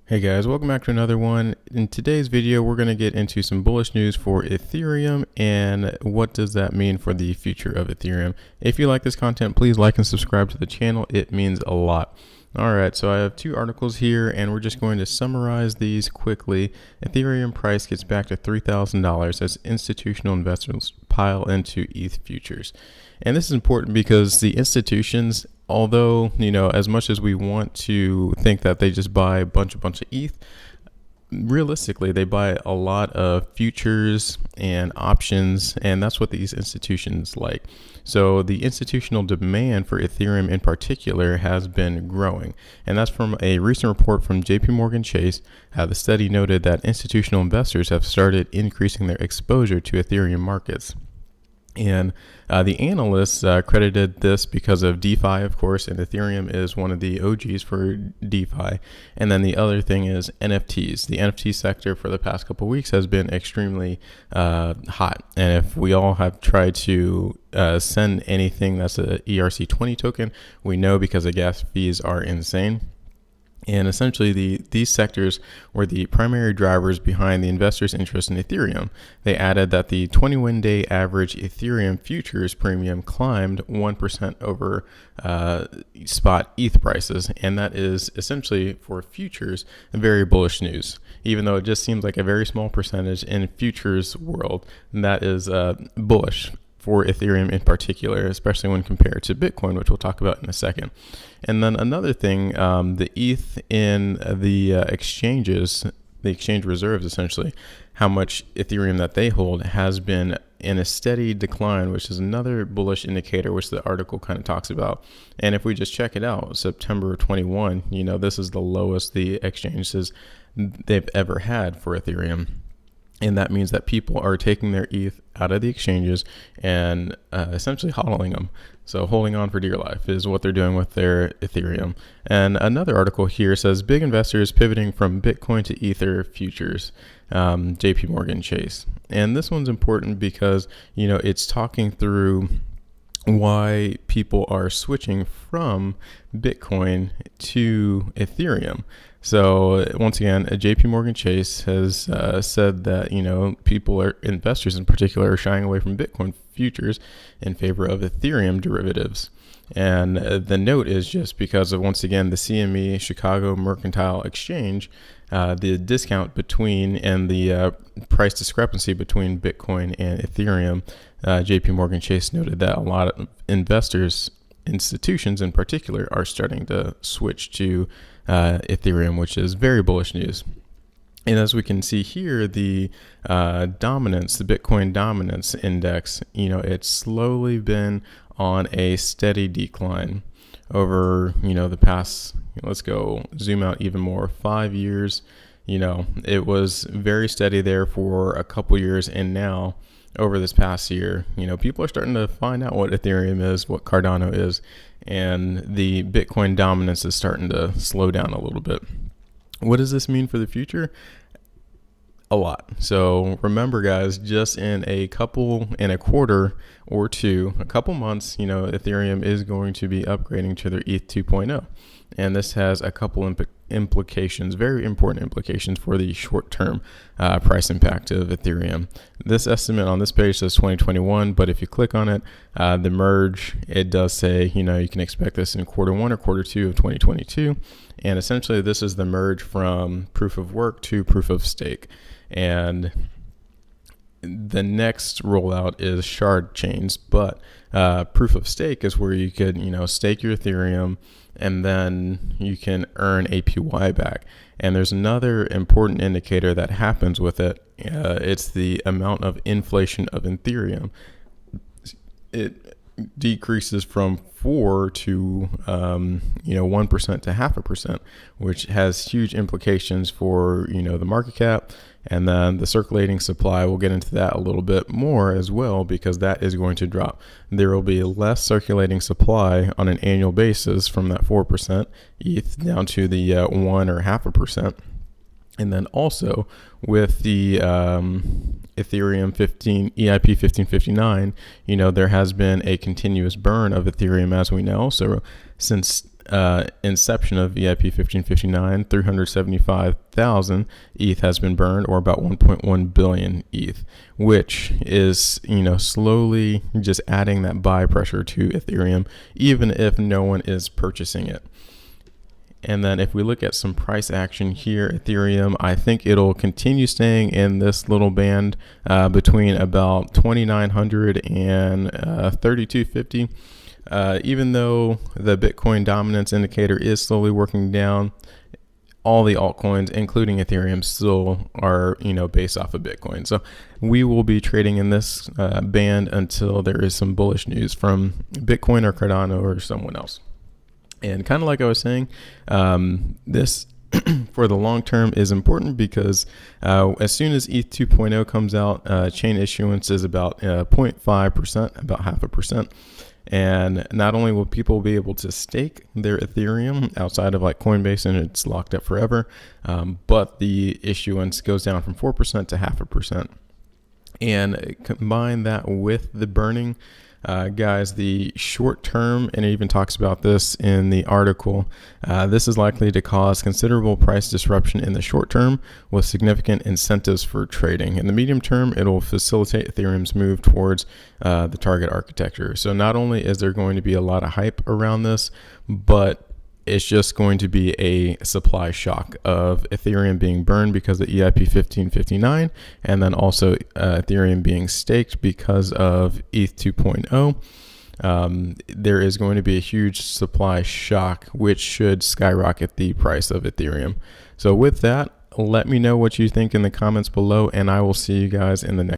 Hey guys, welcome back to another one. In today's video, we're going to get into some bullish news for Ethereum and what does that mean for the future of Ethereum. If you like this content, please like and subscribe to the channel. It means a lot. All right, so I have two articles here and we're just going to summarize these quickly. Ethereum price gets back to $3,000 as institutional investors pile into ETH futures. And this is important because the institutions, although, as much as we want to think that they just buy a bunch of ETH, realistically, they buy a lot of futures and options, and that's what these institutions like. So the institutional demand for Ethereum in particular has been growing, and that's from a recent report from JP Chase. The study noted that institutional investors have started increasing their exposure to Ethereum markets. And the analysts credited this because of DeFi, of course, and Ethereum is one of the OGs for DeFi. And then the other thing is NFTs. The NFT sector for the past couple of weeks has been extremely hot. And if we all have tried to send anything that's a ERC20 token, we know because the gas fees are insane. And essentially, these sectors were the primary drivers behind the investors' interest in Ethereum. They added that the 21-day average Ethereum futures premium climbed 1% over spot ETH prices. And that is essentially, for futures, very bullish news. Even though it just seems like a very small percentage in futures world, that is bullish for Ethereum in particular, especially when compared to Bitcoin, which we'll talk about in a second. And then another thing, the ETH in the exchanges, the exchange reserves, essentially, how much Ethereum that they hold has been in a steady decline, which is another bullish indicator, which the article kind of talks about. And if we just check it out, September 21, this is the lowest the exchanges they've ever had for Ethereum. And that means that people are taking their ETH out of the exchanges and essentially hodling them. So holding on for dear life is what they're doing with their Ethereum. And another article here says big investors pivoting from Bitcoin to Ether futures, JP Chase. And this one's important because, it's talking through why people are switching from Bitcoin to Ethereum. So once again, JP Chase has said that, investors in particular are shying away from Bitcoin futures in favor of Ethereum derivatives. And the note is just because of, once again, the CME Chicago Mercantile Exchange, the discount between and the price discrepancy between Bitcoin and Ethereum. JP Chase noted that a lot of investors, institutions in particular, are starting to switch to Ethereum, which is very bullish news. And as we can see here, the dominance, the Bitcoin dominance index, it's slowly been on a steady decline over, the past, let's go zoom out even more, 5 years. It was very steady there for a couple years, and now over this past year, people are starting to find out what Ethereum is, what Cardano is, and the Bitcoin dominance is starting to slow down a little bit. What does this mean for the future? A lot. So remember, guys, just in a quarter or two, a couple months, Ethereum is going to be upgrading to their ETH 2.0. And this has a couple implications, very important implications for the short-term price impact of Ethereum. This estimate on this page says 2021, but if you click on it, the merge, it does say, you can expect this in quarter one or quarter two of 2022. And essentially, this is the merge from proof of work to proof of stake. And the next rollout is shard chains, but proof of stake is where you could, stake your Ethereum and then you can earn APY back. And there's another important indicator that happens with it. It's the amount of inflation of Ethereum. It decreases from 4 to 1% to 0.5%, which has huge implications for the market cap and then the circulating supply. We'll get into that a little bit more as well, because that is going to drop. There will be less circulating supply on an annual basis from that 4% ETH down to the 1 or 0.5%. And then also with the Ethereum EIP 1559, there has been a continuous burn of Ethereum, as we know. So since inception of EIP 1559, 375,000 ETH has been burned, or about 1.1 billion ETH, which is, slowly just adding that buy pressure to Ethereum, even if no one is purchasing it. And then if we look at some price action here, Ethereum, I think it'll continue staying in this little band between about 2,900 and 3,250. Even though the Bitcoin dominance indicator is slowly working down, all the altcoins, including Ethereum, still are, based off of Bitcoin. So we will be trading in this band until there is some bullish news from Bitcoin or Cardano or someone else. And kind of like I was saying, this for the long term is important because as soon as ETH 2.0 comes out, chain issuance is about 0.5%, about 0.5%. And not only will people be able to stake their Ethereum outside of like Coinbase and it's locked up forever, but the issuance goes down from 4% to 0.5%. And combine that with the burning, guys, the short term, and it even talks about this in the article, this is likely to cause considerable price disruption in the short term with significant incentives for trading. In the medium term, it will facilitate Ethereum's move towards the target architecture. So not only is there going to be a lot of hype around this, but it's just going to be a supply shock of Ethereum being burned because of EIP 1559, and then also Ethereum being staked because of ETH 2.0. There is going to be a huge supply shock, which should skyrocket the price of Ethereum. So with that, let me know what you think in the comments below, and I will see you guys in the next